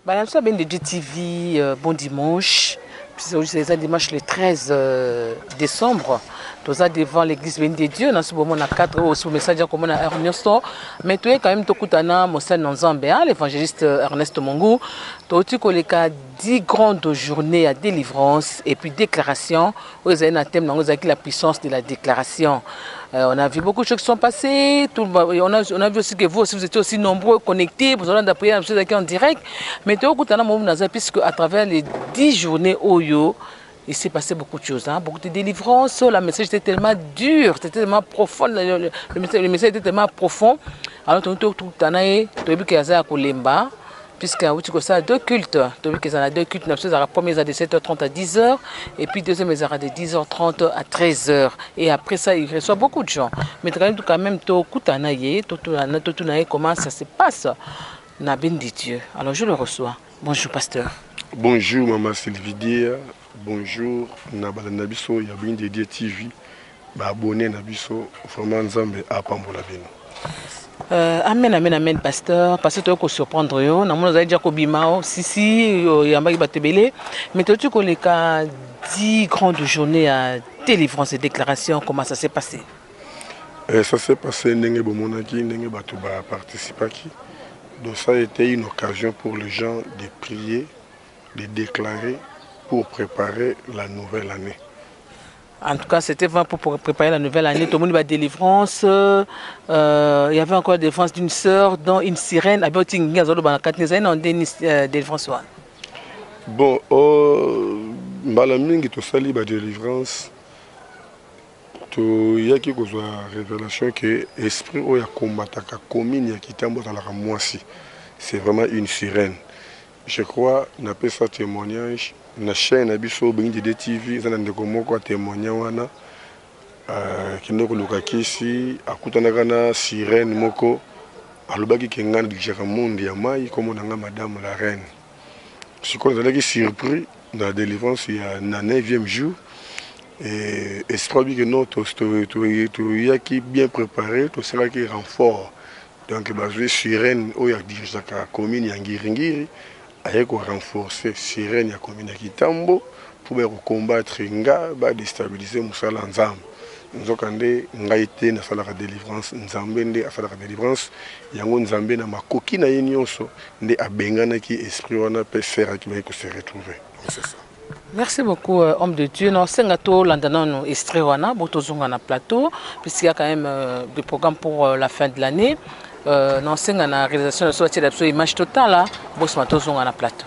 Bah, ça bien de GTV, bon dimanche. C'est dimanche le 13 décembre. Tout ça devant l'église Béni de Dieu. Dans ce moment, on a 4 au message comme on a Ernest. Mais tu es quand même Tokutana, Mossène Nzambe, l'évangéliste Ernest Mongu. Tu as les 10 grandes journées à délivrance et puis déclaration. Vous avez un thème dans la puissance de la déclaration. On a vu beaucoup de choses qui sont passées. On a vu aussi que vous étiez aussi nombreux connectés. Vous avez prier en direct. Mais tu as puisque à travers les 10 journées Oyo, il s'est passé beaucoup de choses, hein? Beaucoup de délivrances. Le message était tellement dur, c'était tellement profond. Le message était tellement profond. Alors, tu as vu qu'il y a Kolemba, puisque ça a 2 cultes. Tu as vu qu'il y a 2 cultes. La première est de 7h30 à 10h, et puis deuxième est de 10h30 à 13h. Et après ça, il reçoit beaucoup de gens. Mais quand même, comment ça se passe? Na bien de Dieu. Alors, je le reçois. Bonjour, pasteur. Bonjour, Maman Sylvie. Bonjour, Nabiso, Yabin de Dieu TV. Abonné Nabiso, vraiment Nzambe à Pambola Beno. Amen, amen, amen, pasteur. Parce que tu vas surprendre. Nous avons déjà Kobimao, Sisi, Yambaki Batebele. Mais tu as les 10 grandes journées à délivrance et déclaration. Comment ça s'est passé? Ça s'est passé, Nenge Bomonaki, Nenge Batouba participe. Donc ça a été une occasion pour les gens de prier, de déclarer pour préparer la nouvelle année. En tout cas, c'était vraiment pour préparer la nouvelle année. Tout le monde va délivrance. Il y avait encore la délivrance d'une sœur, dont une sirène. Délivrance. Bon, Malamingi, tu sali la délivrance. Il y a quelque chose révélation que l'esprit où il y a combattu la commune qui est dans la moisi. C'est vraiment une sirène. Je crois, on appelle ça témoignage. Na chaîne Abiso Béni de TV, ça n'a pas témoignage. Qui n'a pas kisi, akutana sirène moko. Alobaki kengan du monde yamai comme on a madame la reine. Ce qu'on a surpris dans la délivrance il y a un 9e jour. Et esprit que notre story qui bien préparé, tout cela qui renfort. Donc basé sirène où il y a dirigé la commune yangiringiri. Avec renforcer sirène ya commune Kitambo pour combattre nga ba déstabiliser musala nzambe nzokande ngaite na sala délivrance nzambe nde asala délivrance yango nzambe na makoki na yenyonso nde abengana ki esprit wana pe faire qui va se retrouver. C'est ça. Merci beaucoup, homme de Dieu. Nous avons landana extrait wana botozonga na plateau puisqu'il y a quand même des programmes pour la fin de l'année. Nous avons la réalisation de la image totale, nous avons un plateau.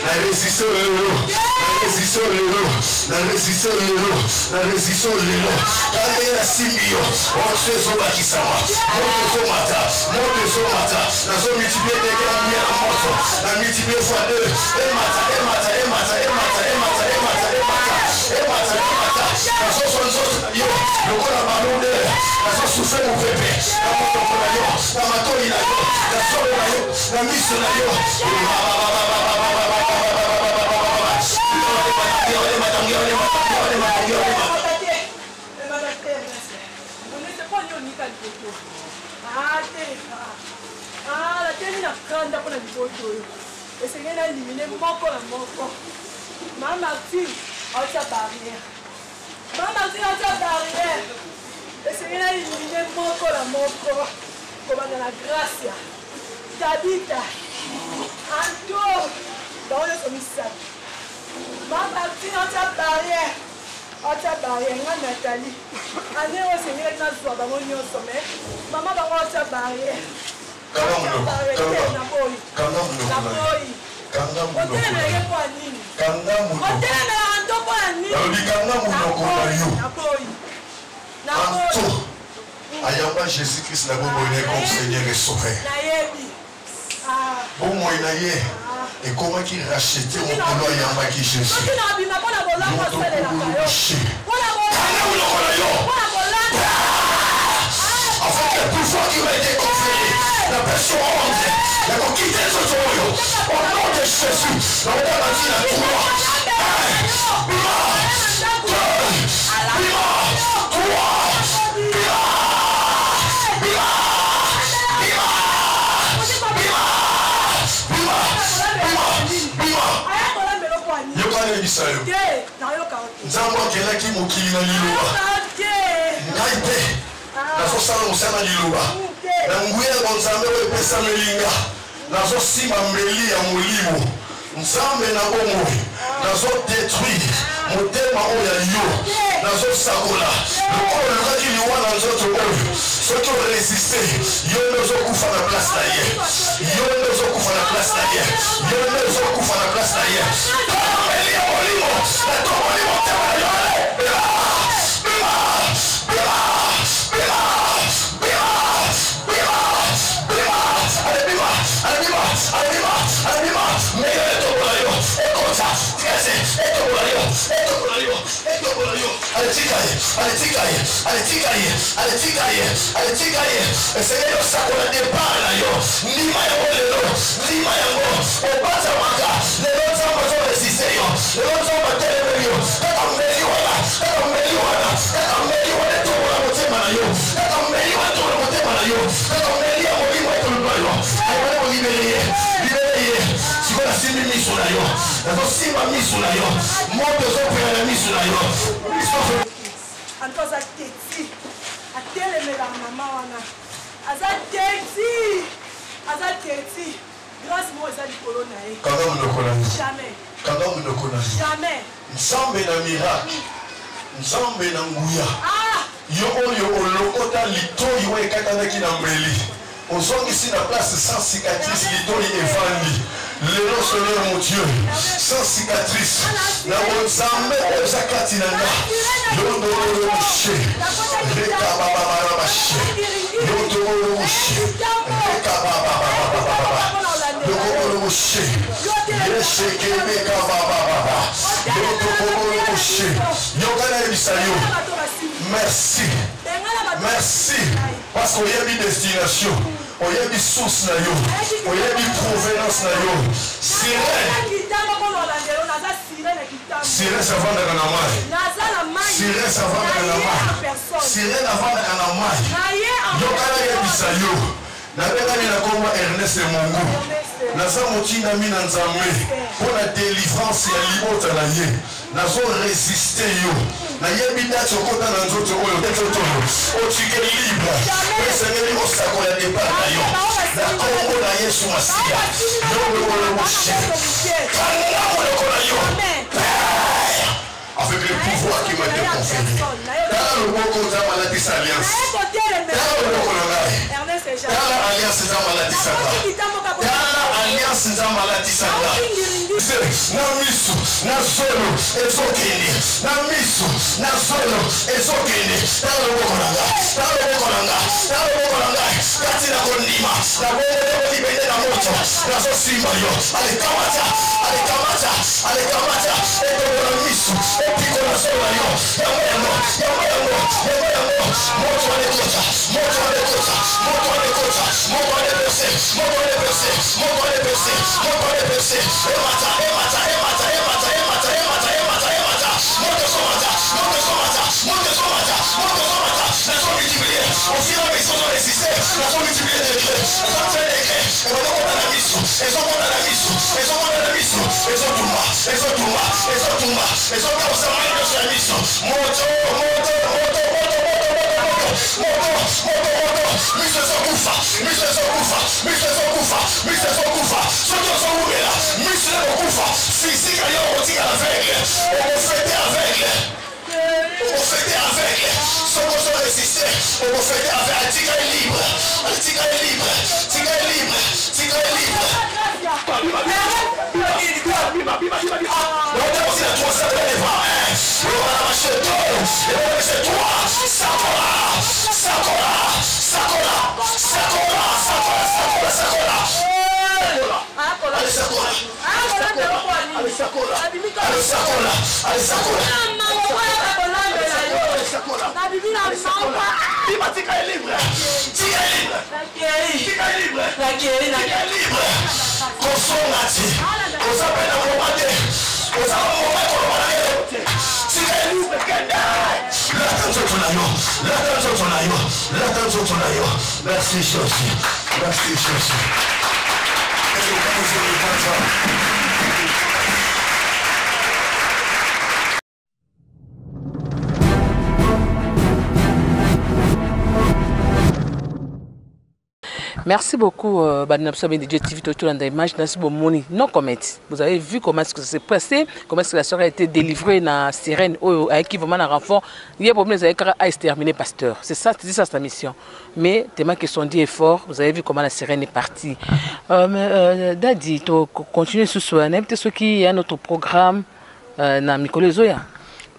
La résistance Jésus-Christ n'a pas comme Seigneur et Sauveur. Bon moyen et comment qu'il rachetait mon boulot Yamba qui Jésus. Afin que le pouvoir qui m'a été conféré, la personne la conquête de ce au nom de Jésus, la nakoyebisa yo nzambe akelaki mokili na liloba ngai te nazosala mosala liloba na nguya ya nzambe oyo epesa melinga nazosimba mbeli ya molimo nzambe na bomoi nazodétruire motema oyo ya yo nazosakola lokolo olukaki liwa na nzoto oyo soki oresiste yo nde ozokufa na place na ye yo nde ozokufa na place na ye yo nde ozokufa na place na ye mbeli ya molimo nato molimo tema na yo Allez, essayez de sacoler des balles là, yo. Lima yango lelo, lima yango. Obaza maka, lelo nzamba zo resiste yo. Lelo nzamba teleme yo. Kaka mbeli wana, kaka mbeli wana, kaka mbeli wana tobo la motema na yo. Kaka mbeli wana tobo la motema na yo. Kaka mbeli ya molimo eto lupa yo. Aywana ko libere, libere ye. Siko na simbi misu na yo. Nazo simba misu na yo. Moto zo pera na misu na yo. Antoza teti. Atelemela mama wana. Aza teti. Grâce moi eza likolo na ye. Kanga munoko na ye. Jamais. Kanga munoko na ye. Jamais. Nzambe na miracle. Nzambe na nguya. Yo oyo olokota litoyi we katanaki na mbeli. Ozongisi na place sans cicatrice litoyi evandi. Lelo Seigneur mon Dieu, sans cicatrice. Na Nzambe oza kati na nga. Yondo le mouché. Reka baba baba baché. Yondo le mouché. Reka baba baba baba. Yondo le mouché. Yesheke beka baba baba. Yondo le mouché. Yokana bisayo. Merci. Merci. Parce qu'il y a une destination. Il y a une source. Il y a une provenance. Sirène savant de Kanamai. Sirène savant de Kanamai. Sirène avant de Kanamai. Yokana Yabisayo. Nabekani na komba Ernest Mongo. Naza motina mina nzambe. Pour la délivrance ya libota na ye. Nazo résister yo. Na yebi date okota na nzoto oyo teto o tike libre. Seigneur ni osako ya départ na yo. Na kombo na Yesu Masia. Yo le moshe. Kana moloko na yo. Avec le pouvoir qui m'a été conféré. Dans le mot qu'on a maladie alliance. Dans le mot qu'on a dans l'alliance dans maladie sanga. Dans l'alliance dans maladie sanga. Na misu, na solo, ezokende. Na misu, na solo, ezokende. Dans le mot qu'on a dans le mot qu'on a dans le mot qu'on a kati na kondima. Na bongo libende na moto. Na so simba yo. Ale kamata, ale kamata, ale kamata. Eto na misu. Pico na sola yo, moto ane kota, Merci Jésus. Merci Jésus. Merci beaucoup, Banapsa de Dieu TV, tout dans l'image, dans ce moment. Non, comment vous avez vu comment est-ce que ça s'est passé, comment est-ce que la soeur a été délivrée dans Sirène, avec qui vraiment un renfort. Il y a problème à exterminer pasteur. C'est ça, c'est ça sa mission. Mais tellement qu'ils sont dit effort, vous avez vu comment la Sirène est partie. Dadi, tu continues sous ce peut-être ce qui est un autre programme dans Mikolo Zoya.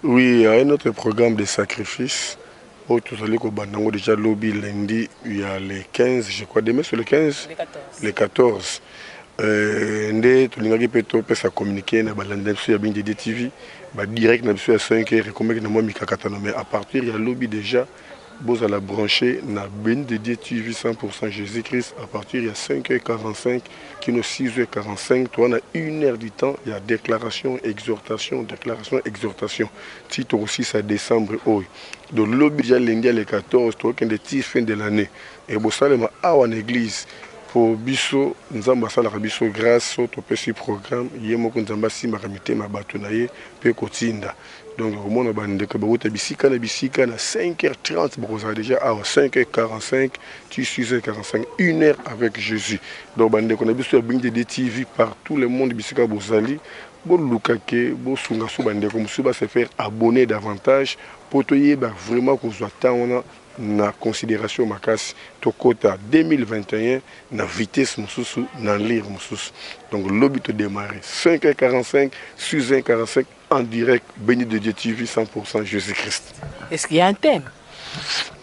Oui, il y a un autre programme de sacrifice. Oh, tout à l'heure, déjà lobby lundi, il y a les 15, je crois, demain sur le 15 les 14. Ndé, tout le monde peut ça communiquer, na balanda sur la TV, direct na sur 5h, comme que na moi mikakatano, mais à partir il y a lobby déjà. Vous allez brancher na Ben de TV 100% Jésus-Christ à partir il y a 5h45 qui nous 6h45 toi on a 1 heure du temps il y a déclaration exhortation titre aussi ça décembre oh donc lobby déjà lundi les 14 toi qui est de fin de l'année et vous savez ma en église pour biso nzamba sala biso grâce au petit programme yemo nzamba simba kamite mabato na ye pe kotinda. Donc, au moins, on a bisika na 5h30, vous avez déjà à 5h45, 6h45, 1 heure avec Jésus. Donc, on a besoin de TV par tout le monde, bisika bozali, bon lukake, bon sungasu bande comme ça se faire abonner davantage pour vraiment qu'on soit temps na considération makasi tokota 2021 na vitesse mususu na lire mususu. Donc lobby te démarrer 5h45 6h45 en direct béni de Dieu TV 100% Jésus-Christ. Est-ce qu'il y a un thème?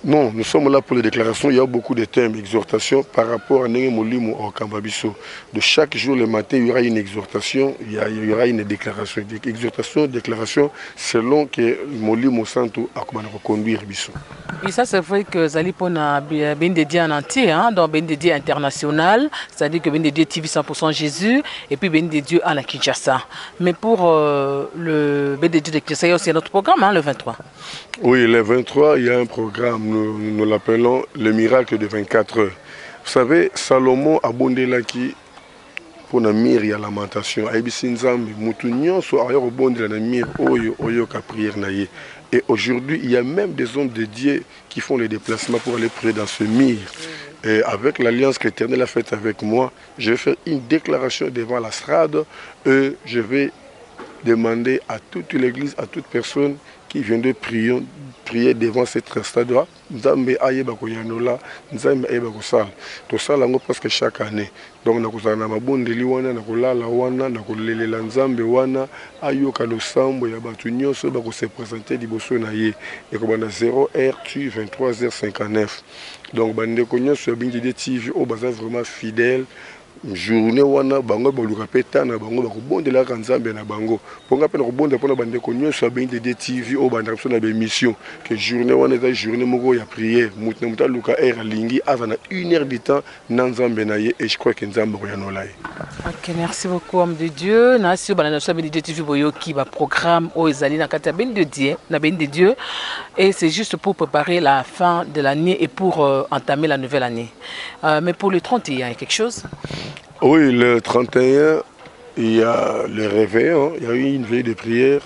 Non, nous sommes là pour les déclarations. Il y a beaucoup de thèmes, exhortations par rapport à Nengemolimu au Kambabiso. De chaque jour le matin, il y aura une exhortation, il y aura une déclaration. Exhortation, déclaration, selon que Molimu Santo a conduire Biso. Et ça, c'est vrai que Zalipon a bien dédié en entier, hein, donc bien dédié international, c'est-à-dire que bien dédié TV 100% Jésus, et puis bien dédié à la Kinshasa. Mais pour le bien dédié de Kinshasa, il y a aussi un autre programme, hein, le 23. Oui, le 23, il y a un programme, nous l'appelons le miracle de 24 heures. Vous savez, Salomon a bondé là qui pour la mire, il y a lamentation. Et aujourd'hui, il y a même des hommes de Dieu qui font les déplacements pour aller prier dans ce mire. Et avec l'alliance que l'Éternel a faite avec moi, je vais faire une déclaration devant la strade et je vais demander à toute l'église, à toute personne qui vient de prier devant cette strade-là, Nzambe ayeba koyanola, Nzambe ayeba kosala. To sala ngo presque chaque année. Donc nakozala na mabondeli wana, nakolala wana, nakolelela Nzambe wana, ayoka losambo ya batu nyonso ba ko se présenter liboso na ye. Et comme na 0h tu 23h59. Donc bande ko nyonso ya Bindi de TV o baza vraiment fidèle. Journée wana bango boluka peta na bango bakobondela Nzambe na bango ponga pe na kobonda pona bande ko nyonso Bindi de TV o banda so na be mission que journée wana eza journée moko ya prière mutna muta luka era lingi avana 1 heure de temps na Nzambe na ye et je crois que Nzambe ko yanola. OK, merci beaucoup homme de Dieu. Na si bana so Bindi de TV boyoki ba programme o ezali na kata Bindi de Dieu, na Bindi de Dieu et c'est juste pour préparer la fin de l'année et pour entamer la nouvelle année. Mais pour le 31, il y a quelque chose? Oui, le 31, il y a le réveillon, il y a eu une veille de prière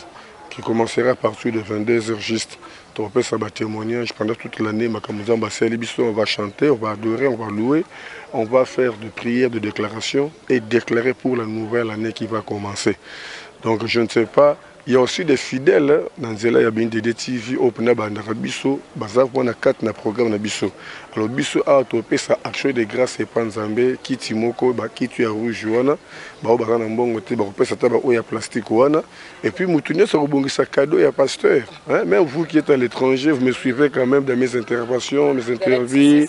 qui commencera à partir de 22h juste. On peut faire un témoignage pendant toute l'année. On va chanter, on va adorer, on va louer, on va faire des prières, de déclarations et déclarer pour la nouvelle année qui va commencer. Donc je ne sais pas. Il y a aussi des fidèles dans Zela, il y a bien des TV au Pnabanda Bisso, Bazar, on a 4 na programme na Bisso. Alors Bisso a topé sa action de grâce et Panzambe, qui Timoko, qui tu as rouge wana, Baobara Nambongo, Baopé sa taba oya plastique wana, et puis Moutounier sa rebongi sa cadeau, il y a pasteur. Même vous qui êtes à l'étranger, vous me suivez quand même dans mes interventions, mes interviews.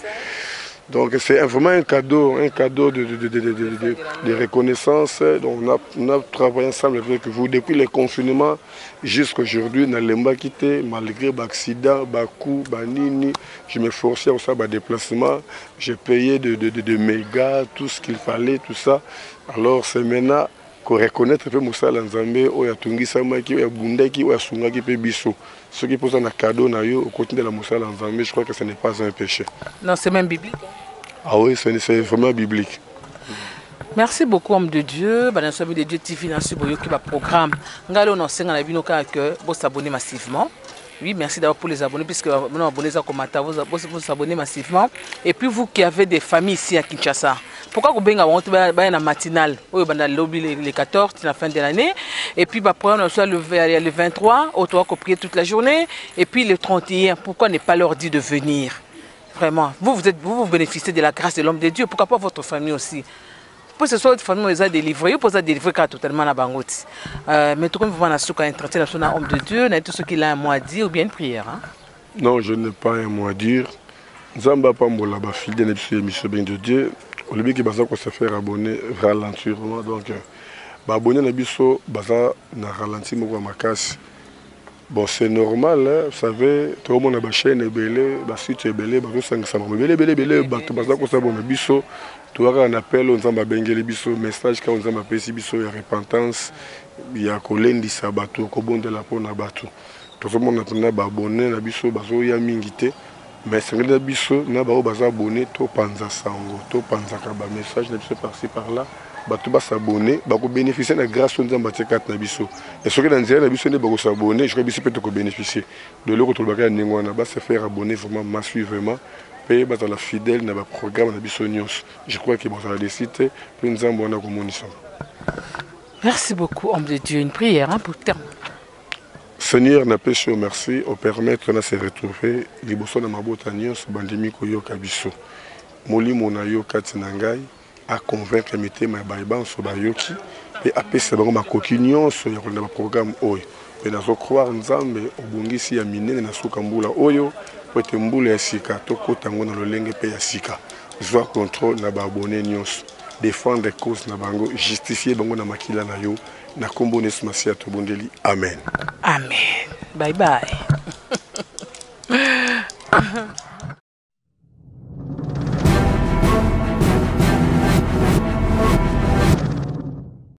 Donc c'est vraiment un cadeau de reconnaissance. Donc on a travaillé ensemble avec vous depuis le confinement jusqu'à aujourd'hui. Dans l'Emba quitté, malgré l'accident, Bakou, Banini, je me forçais aussi à des déplacements. J'ai payé de mégas, tout ce qu'il fallait, tout ça. Alors c'est maintenant qu'on reconnaît un peu Moussa Lanzambe, Oya Tungi Samaki, Oya Bundaki, Oya Sungaki Pebiso. Ce qui pose un cadeau au côté de la Moussa Lanzambe, je crois que ce n'est pas un péché. Non, c'est même biblique. Ah oui, c'est vraiment biblique. Merci beaucoup, homme de Dieu. Banassobi de Dieu TV dans ce programme. Ngalo non senga na binoka que vous s'abonnez massivement. Oui, merci d'abord pour les abonnés, puisque nous abonnés à Komata, vous vous abonnez massivement. Et puis vous qui avez des familles ici à Kinshasa, pourquoi vous avez une matinale le 14, la fin de l'année, et puis après on soit le 23, on doit prier toute la journée, et puis le 31, pourquoi ne pas leur dire de venir? Vraiment, vous bénéficiez de la grâce de l'homme de Dieu, pourquoi pas votre famille aussi? Pour ce soit votre famille, vous avez délivré, vous avez délivré totalement la bangote. Mais tout comme vous avez entretien sur un homme de Dieu, tout ce qu'il a un mot à dire ou bien une prière. Hein? Non, je n'ai pas un mot à dire. Zamba Pambola, fidèle de Dieu. Au lieu que Baza se faire abonner ralentir. Donc, abonner na biso Baza na ralenti moko makasi. Bon, c'est normal, hein? Vous savez, tout le monde a une chaîne, une suite, une biso. Tu as un appel, on a bengeli biso message quand on a pesi biso ya repentance, ya kolendi sabato, kobonde la pona bato. Tout le monde a abonné na biso bazo ya mingité, mais c'est que biso na ba baza abonné to panza sango, to panza ka ba message na biso par-ci par-là. Bato ba s'abonner, ba ko bénéficier de la grâce de Nzamba kat na biso. Et ce que dans dire na biso ne ba ko s'abonner, je crois biso peut ko bénéficier. De l'autre to ba ka ningwana ba se faire abonner vraiment massivement. Et la fidèle dans le programme de Bissonios. Je crois que vous avez décidé pour nous envoyer la communication. Merci beaucoup, homme de Dieu. Une prière hein, pour terminer. Seigneur, n'a pas de merci au permettre de se retrouver. Les bossons de ma botanios, bandimi koyo kabiso. Moli monayo katinangai à convaincre mes thèmes baïban sur bayoki et après c'est vraiment ma coquignon sur le programme oyo. Et nous croire nzambe obungisi ya minene na sukambula oyo. Pour être mboule ya sika, toko tango na lolenge pe ya sika. Zwa contrôle na ba abonné nyos. Défendre cause na bango, justifier bango na makila na yo. Na kombo Yesu Masia to bondeli. Amen. Amen. Bye bye.